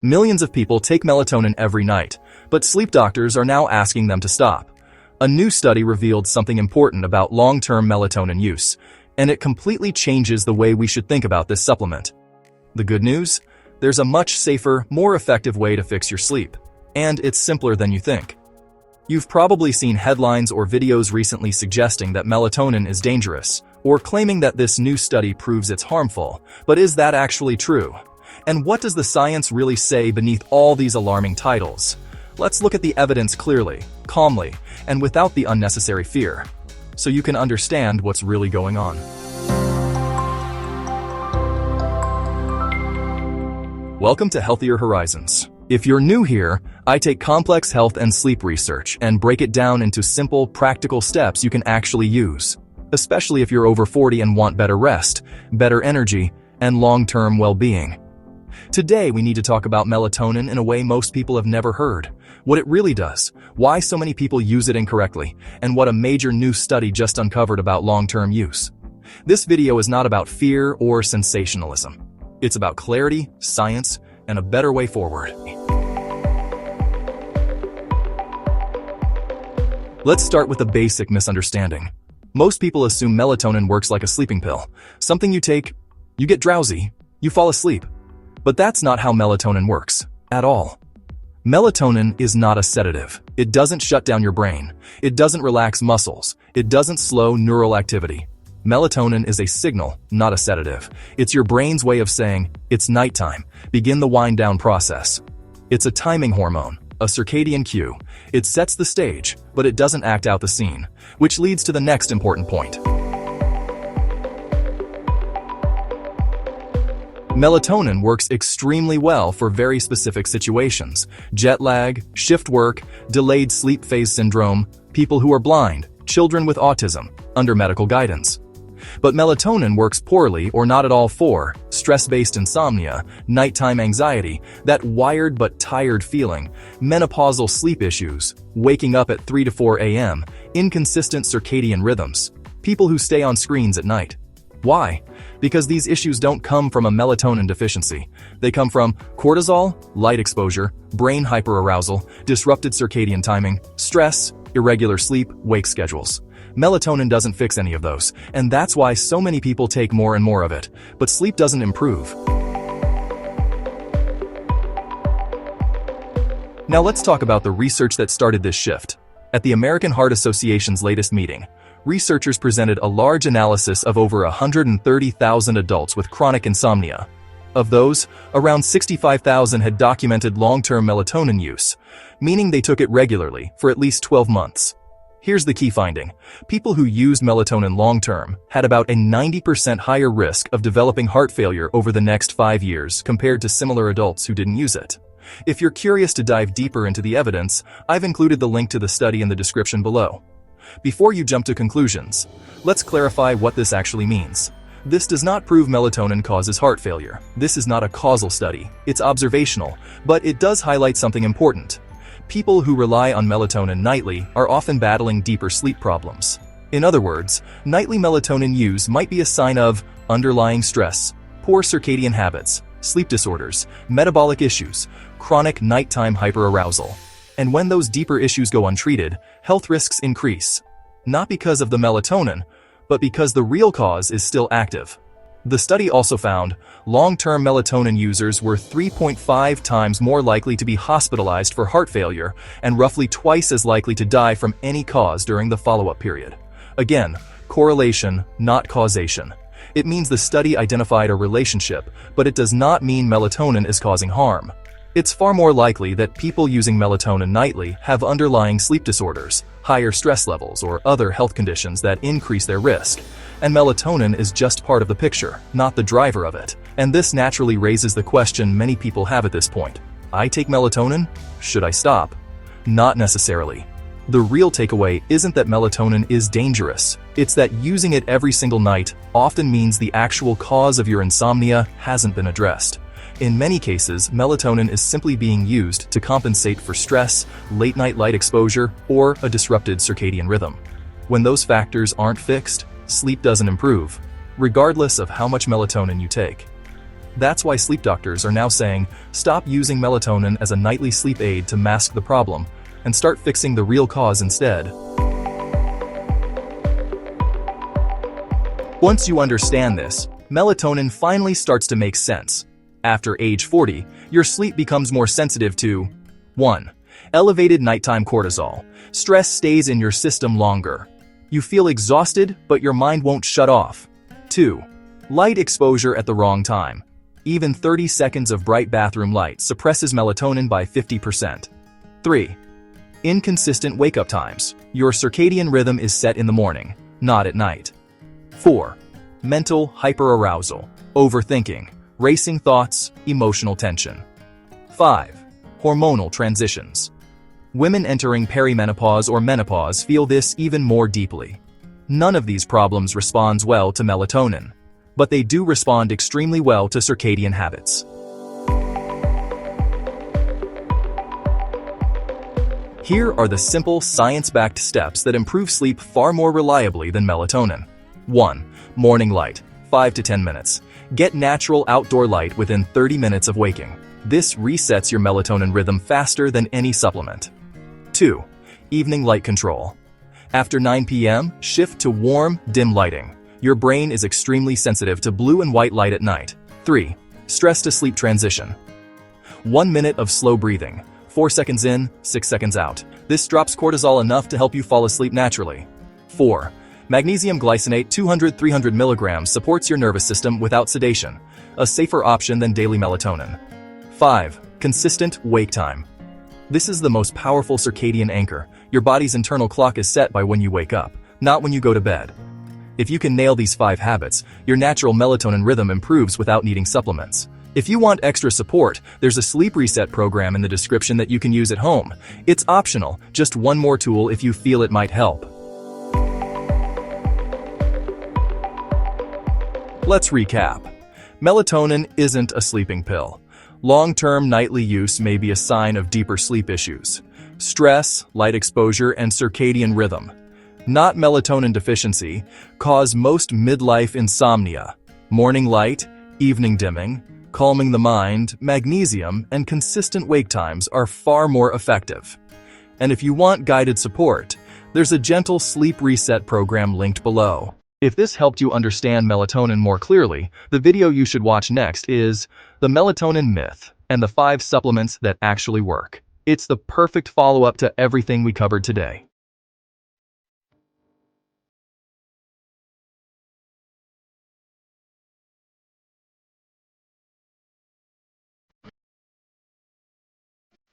Millions of people take melatonin every night, but sleep doctors are now asking them to stop. A new study revealed something important about long-term melatonin use, and it completely changes the way we should think about this supplement. The good news? There's a much safer, more effective way to fix your sleep, and it's simpler than you think. You've probably seen headlines or videos recently suggesting that melatonin is dangerous, or claiming that this new study proves it's harmful, but is that actually true? And what does the science really say beneath all these alarming titles? Let's look at the evidence clearly, calmly, and without the unnecessary fear, so you can understand what's really going on. Welcome to Healthier Horizons. If you're new here, I take complex health and sleep research and break it down into simple, practical steps you can actually use, especially if you're over 40 and want better rest, better energy, and long-term well-being. Today, we need to talk about melatonin in a way most people have never heard, what it really does, why so many people use it incorrectly, and what a major new study just uncovered about long-term use. This video is not about fear or sensationalism. It's about clarity, science, and a better way forward. Let's start with a basic misunderstanding. Most people assume melatonin works like a sleeping pill. Something you take, you get drowsy, you fall asleep. But that's not how melatonin works, at all. Melatonin is not a sedative. It doesn't shut down your brain. It doesn't relax muscles. It doesn't slow neural activity. Melatonin is a signal, not a sedative. It's your brain's way of saying, it's nighttime, begin the wind-down process. It's a timing hormone, a circadian cue. It sets the stage, but it doesn't act out the scene, which leads to the next important point. Melatonin works extremely well for very specific situations: jet lag, shift work, delayed sleep phase syndrome, people who are blind, children with autism, under medical guidance. But melatonin works poorly or not at all for stress-based insomnia, nighttime anxiety, that wired but tired feeling, menopausal sleep issues, waking up at 3 to 4 a.m., inconsistent circadian rhythms, people who stay on screens at night. Why? Because these issues don't come from a melatonin deficiency. They come from cortisol, light exposure, brain hyperarousal, disrupted circadian timing, stress, irregular sleep-wake schedules. Melatonin doesn't fix any of those, and that's why so many people take more and more of it, but sleep doesn't improve. Now let's talk about the research that started this shift. At the American Heart Association's latest meeting, researchers presented a large analysis of over 130,000 adults with chronic insomnia. Of those, around 65,000 had documented long-term melatonin use, meaning they took it regularly for at least 12 months. Here's the key finding. People who used melatonin long-term had about a 90% higher risk of developing heart failure over the next 5 years compared to similar adults who didn't use it. If you're curious to dive deeper into the evidence, I've included the link to the study in the description below. Before you jump to conclusions, let's clarify what this actually means. This does not prove melatonin causes heart failure. This is not a causal study. It's observational, but it does highlight something important. People who rely on melatonin nightly are often battling deeper sleep problems. In other words, nightly melatonin use might be a sign of underlying stress, poor circadian habits, sleep disorders, metabolic issues, chronic nighttime hyperarousal. And when those deeper issues go untreated, health risks increase. Not because of the melatonin, but because the real cause is still active. The study also found long-term melatonin users were 3.5 times more likely to be hospitalized for heart failure and roughly twice as likely to die from any cause during the follow-up period. Again, correlation, not causation. It means the study identified a relationship, but it does not mean melatonin is causing harm. It's far more likely that people using melatonin nightly have underlying sleep disorders, higher stress levels, or other health conditions that increase their risk. And melatonin is just part of the picture, not the driver of it. And this naturally raises the question many people have at this point. I take melatonin? Should I stop? Not necessarily. The real takeaway isn't that melatonin is dangerous. It's that using it every single night often means the actual cause of your insomnia hasn't been addressed. In many cases, melatonin is simply being used to compensate for stress, late-night light exposure, or a disrupted circadian rhythm. When those factors aren't fixed, sleep doesn't improve, regardless of how much melatonin you take. That's why sleep doctors are now saying, stop using melatonin as a nightly sleep aid to mask the problem, and start fixing the real cause instead. Once you understand this, melatonin finally starts to make sense. After age 40, your sleep becomes more sensitive to 1. Elevated nighttime cortisol. Stress stays in your system longer. You feel exhausted, but your mind won't shut off. 2. Light exposure at the wrong time. Even 30 seconds of bright bathroom light suppresses melatonin by 50%. 3. Inconsistent wake-up times. Your circadian rhythm is set in the morning, not at night. 4. Mental hyperarousal, overthinking, racing thoughts, emotional tension. 5. Hormonal transitions. Women entering perimenopause or menopause feel this even more deeply. None of these problems responds well to melatonin, but they do respond extremely well to circadian habits. Here are the simple, science-backed steps that improve sleep far more reliably than melatonin. 1. Morning light, 5 to 10 minutes. Get natural outdoor light within 30 minutes of waking. This resets your melatonin rhythm faster than any supplement. 2. Evening light control. After 9 p.m., shift to warm, dim lighting. Your brain is extremely sensitive to blue and white light at night. 3. Stress to sleep transition. 1 minute of slow breathing. 4 seconds in, 6 seconds out. This drops cortisol enough to help you fall asleep naturally. 4. Magnesium glycinate 200-300 milligrams supports your nervous system without sedation, a safer option than daily melatonin. 5. Consistent wake time. This is the most powerful circadian anchor. Your body's internal clock is set by when you wake up, not when you go to bed. If you can nail these 5 habits, your natural melatonin rhythm improves without needing supplements. If you want extra support, there's a sleep reset program in the description that you can use at home. It's optional, just one more tool if you feel it might help. Let's recap. Melatonin isn't a sleeping pill. Long-term nightly use may be a sign of deeper sleep issues. Stress, light exposure, and circadian rhythm, not melatonin deficiency, cause most midlife insomnia. Morning light, evening dimming, calming the mind, magnesium, and consistent wake times are far more effective. And if you want guided support, there's a gentle sleep reset program linked below. If this helped you understand melatonin more clearly, the video you should watch next is The Melatonin Myth and the 5 Supplements That Actually Work. It's the perfect follow-up to everything we covered today.